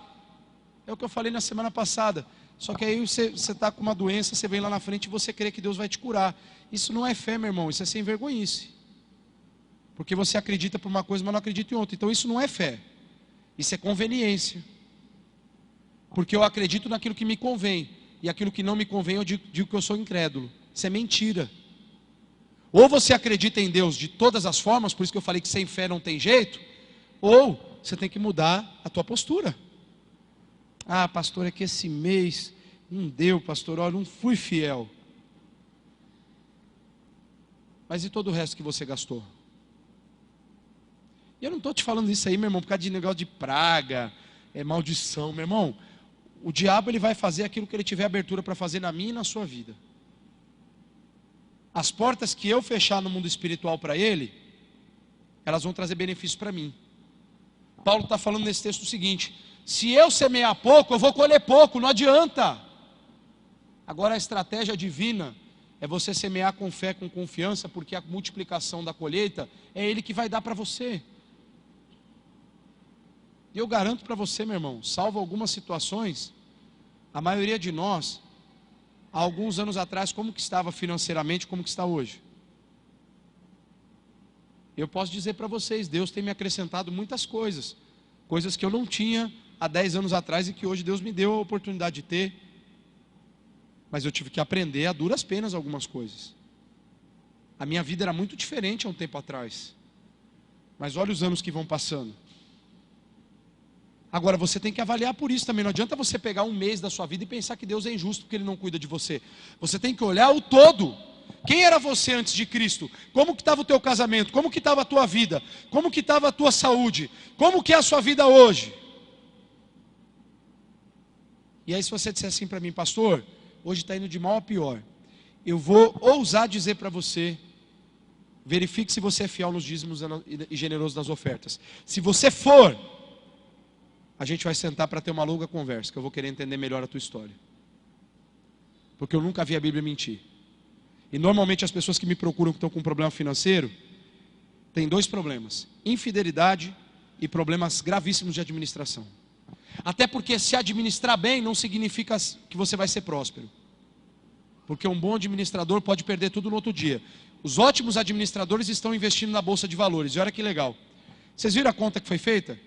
É o que eu falei na semana passada. Só que aí você está com uma doença, você vem lá na frente e você crê que Deus vai te curar. Isso não é fé, meu irmão, isso é sem vergonhice. Porque você acredita por uma coisa, mas não acredita em outra. Então isso não é fé. Isso é conveniência. Porque eu acredito naquilo que me convém. E aquilo que não me convém, eu digo que eu sou incrédulo. Isso é mentira. Ou você acredita em Deus de todas as formas, por isso que eu falei que sem fé não tem jeito. Ou você tem que mudar a tua postura. Pastor, é que esse mês não deu, pastor, olha, não fui fiel. Mas e todo o resto que você gastou? E eu não estou te falando isso aí, meu irmão, por causa de negócio de praga, maldição, meu irmão. O diabo ele vai fazer aquilo que ele tiver abertura para fazer na minha e na sua vida. As portas que eu fechar no mundo espiritual para ele, elas vão trazer benefício para mim. Paulo está falando nesse texto o seguinte: se eu semear pouco, eu vou colher pouco, não adianta. Agora a estratégia divina é você semear com fé, com confiança, porque a multiplicação da colheita é Ele que vai dar para você. E eu garanto para você, meu irmão, salvo algumas situações, a maioria de nós, há alguns anos atrás, como que estava financeiramente, como que está hoje? Eu posso dizer para vocês, Deus tem me acrescentado muitas coisas, coisas que eu não tinha há 10 anos atrás e que hoje Deus me deu a oportunidade de ter. Mas eu tive que aprender a duras penas algumas coisas. A minha vida era muito diferente há um tempo atrás. Mas olha os anos que vão passando. Agora você tem que avaliar por isso também. Não adianta você pegar um mês da sua vida e pensar que Deus é injusto porque Ele não cuida de você. Você tem que olhar o todo. Quem era você antes de Cristo? Como que estava o teu casamento? Como que estava a tua vida? Como que estava a tua saúde? Como que é a sua vida hoje? E aí se você disser assim para mim, pastor, hoje está indo de mal a pior, eu vou ousar dizer para você, verifique se você é fiel nos dízimos e generoso nas ofertas. Se você for, a gente vai sentar para ter uma longa conversa, que eu vou querer entender melhor a tua história. Porque eu nunca vi a Bíblia mentir. E normalmente as pessoas que me procuram que estão com um problema financeiro, têm dois problemas: infidelidade e problemas gravíssimos de administração. Até porque se administrar bem não significa que você vai ser próspero. Porque um bom administrador pode perder tudo no outro dia. Os ótimos administradores estão investindo na Bolsa de Valores. E olha que legal. Vocês viram a conta que foi feita?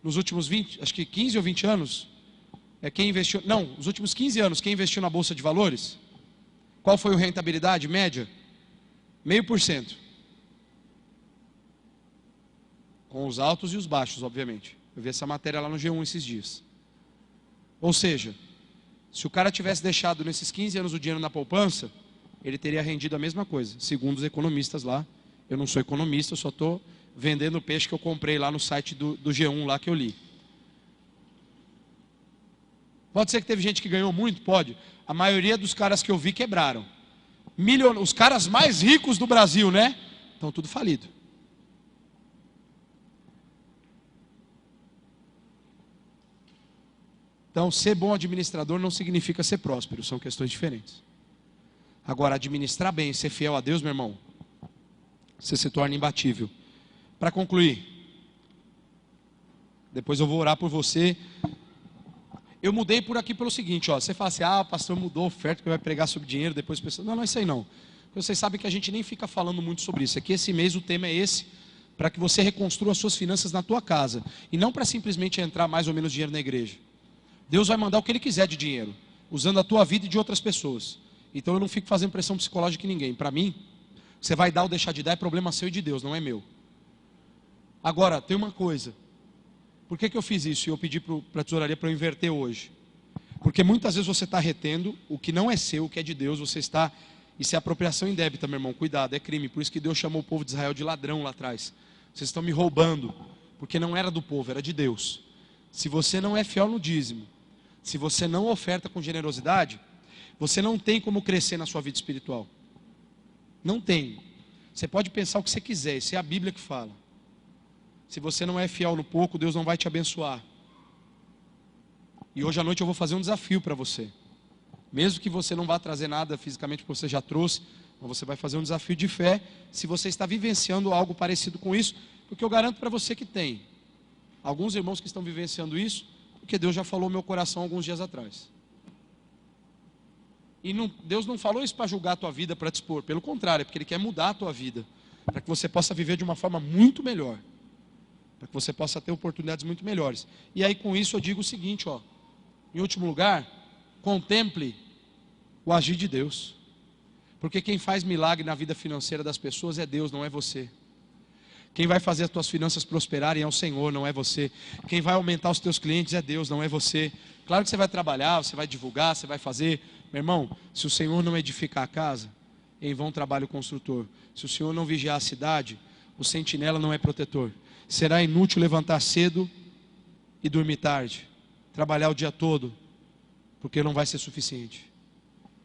Nos últimos 20, acho que 15 ou 20 anos? Quem investiu, não, nos últimos 15 anos, quem investiu na Bolsa de Valores? Qual foi a rentabilidade média? 0,5%. Com os altos e os baixos, obviamente. Eu vi essa matéria lá no G1 esses dias. Ou seja, se o cara tivesse deixado nesses 15 anos o dinheiro na poupança, ele teria rendido a mesma coisa, segundo os economistas lá. Eu não sou economista, eu só estou vendendo o peixe que eu comprei lá no site do G1 lá que eu li. Pode ser que teve gente que ganhou muito? Pode. A maioria dos caras que eu vi quebraram. Os caras mais ricos do Brasil, né? Estão tudo falido. Então, ser bom administrador não significa ser próspero, são questões diferentes. Agora, administrar bem e ser fiel a Deus, meu irmão, você se torna imbatível. Para concluir, depois eu vou orar por você. Eu mudei por aqui pelo seguinte, ó, você fala assim, o pastor mudou a oferta que vai pregar sobre dinheiro, depois pensa, não é isso aí não. Vocês sabem que a gente nem fica falando muito sobre isso. Aqui esse mês o tema é esse, para que você reconstrua as suas finanças na tua casa, e não para simplesmente entrar mais ou menos dinheiro na igreja. Deus vai mandar o que Ele quiser de dinheiro, usando a tua vida e de outras pessoas. Então eu não fico fazendo pressão psicológica em ninguém. Para mim, você vai dar ou deixar de dar é problema seu e de Deus, não é meu. Agora, tem uma coisa. Por que eu fiz isso? E eu pedi para a tesouraria para eu inverter hoje. Porque muitas vezes você está retendo o que não é seu, o que é de Deus, você está... Isso é apropriação indébita, meu irmão, cuidado, é crime. Por isso que Deus chamou o povo de Israel de ladrão lá atrás. Vocês estão me roubando, porque não era do povo, era de Deus. Se você não é fiel no dízimo, se você não oferta com generosidade, você não tem como crescer na sua vida espiritual. Não tem. Você pode pensar o que você quiser, isso é a Bíblia que fala. Se você não é fiel no pouco, Deus não vai te abençoar. E hoje à noite eu vou fazer um desafio para você. Mesmo que você não vá trazer nada fisicamente, porque você já trouxe, mas você vai fazer um desafio de fé, se você está vivenciando algo parecido com isso, porque eu garanto para você que tem. Alguns irmãos que estão vivenciando isso, porque Deus já falou no meu coração alguns dias atrás. E Deus não falou isso para julgar a tua vida, para te expor. Pelo contrário, é porque Ele quer mudar a tua vida. Para que você possa viver de uma forma muito melhor. Para que você possa ter oportunidades muito melhores. E aí com isso eu digo o seguinte, ó. Em último lugar, contemple o agir de Deus. Porque quem faz milagre na vida financeira das pessoas é Deus, não é você. Quem vai fazer as tuas finanças prosperarem é o Senhor, não é você. Quem vai aumentar os teus clientes é Deus, não é você. Claro que você vai trabalhar, você vai divulgar, você vai fazer. Meu irmão, se o Senhor não edificar a casa, em vão trabalha o construtor. Se o Senhor não vigiar a cidade, o sentinela não é protetor. Será inútil levantar cedo e dormir tarde. Trabalhar o dia todo, porque não vai ser suficiente.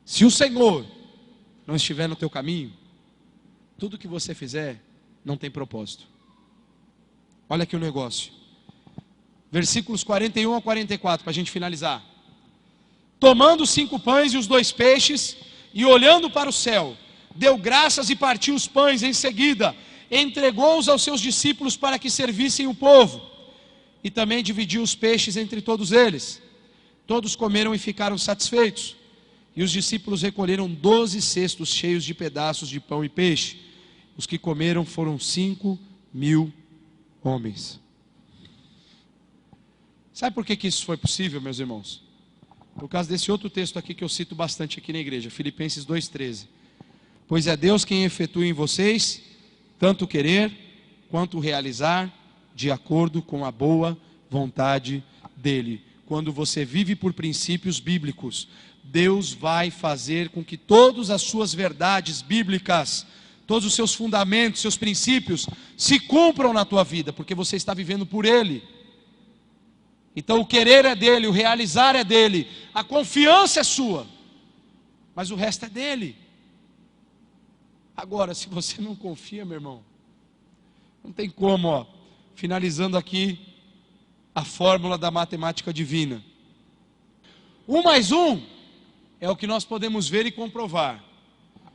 Se o Senhor não estiver no teu caminho, tudo que você fizer não tem propósito. Olha aqui o negócio. Versículos 41 a 44, para a gente finalizar. Tomando os 5 pães e os 2 peixes, e olhando para o céu, deu graças e partiu os pães. Em seguida, entregou-os aos seus discípulos para que servissem o povo. e também dividiu os peixes entre todos eles. Todos comeram e ficaram satisfeitos. E os discípulos recolheram 12 cestos cheios de pedaços de pão e peixe. Os que comeram foram 5.000 homens. Sabe por que isso foi possível, meus irmãos? Por causa desse outro texto aqui que eu cito bastante aqui na igreja, Filipenses 2,13. Pois é Deus quem efetua em vocês, tanto querer quanto realizar, de acordo com a boa vontade dEle. Quando você vive por princípios bíblicos, Deus vai fazer com que todas as suas verdades bíblicas, todos os seus fundamentos, seus princípios, se cumpram na tua vida, porque você está vivendo por Ele. Então o querer é dEle, o realizar é dEle, a confiança é sua, mas o resto é dEle. Agora, se você não confia, meu irmão, não tem como, finalizando aqui a fórmula da matemática divina. 1 mais 1 é o que nós podemos ver e comprovar.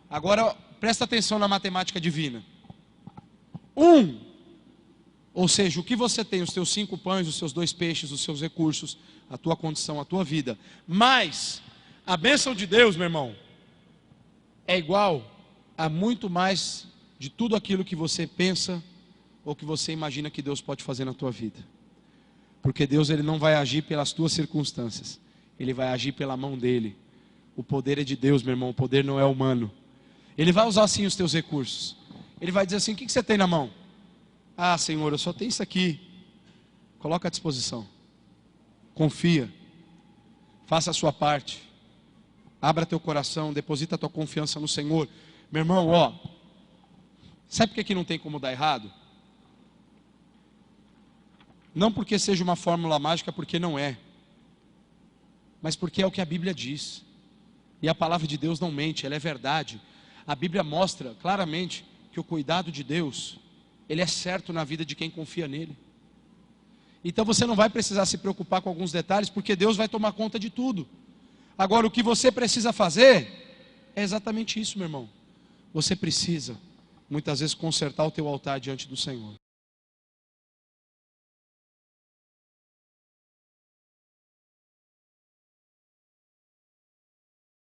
Agora, presta atenção na matemática divina. 1, ou seja, o que você tem, os teus 5 pães, os seus 2 peixes, os seus recursos, a tua condição, a tua vida, mais a bênção de Deus, meu irmão, é igual a muito mais de tudo aquilo que você pensa ou que você imagina que Deus pode fazer na tua vida. Porque Deus, Ele não vai agir pelas tuas circunstâncias, Ele vai agir pela mão dEle. O poder é de Deus, meu irmão, o poder não é humano. Ele vai usar sim os teus recursos. Ele vai dizer assim: o que você tem na mão? Ah, Senhor, eu só tenho isso aqui. Coloca à disposição. Confia. Faça a sua parte. Abra teu coração, deposita a tua confiança no Senhor. Meu irmão, sabe por que não tem como dar errado? Não porque seja uma fórmula mágica, porque não é. Mas porque é o que a Bíblia diz. E a palavra de Deus não mente, ela é verdade. A Bíblia mostra claramente que o cuidado de Deus, ele é certo na vida de quem confia nele. Então você não vai precisar se preocupar com alguns detalhes, porque Deus vai tomar conta de tudo. Agora, o que você precisa fazer é exatamente isso, meu irmão. Você precisa, muitas vezes, consertar o teu altar diante do Senhor.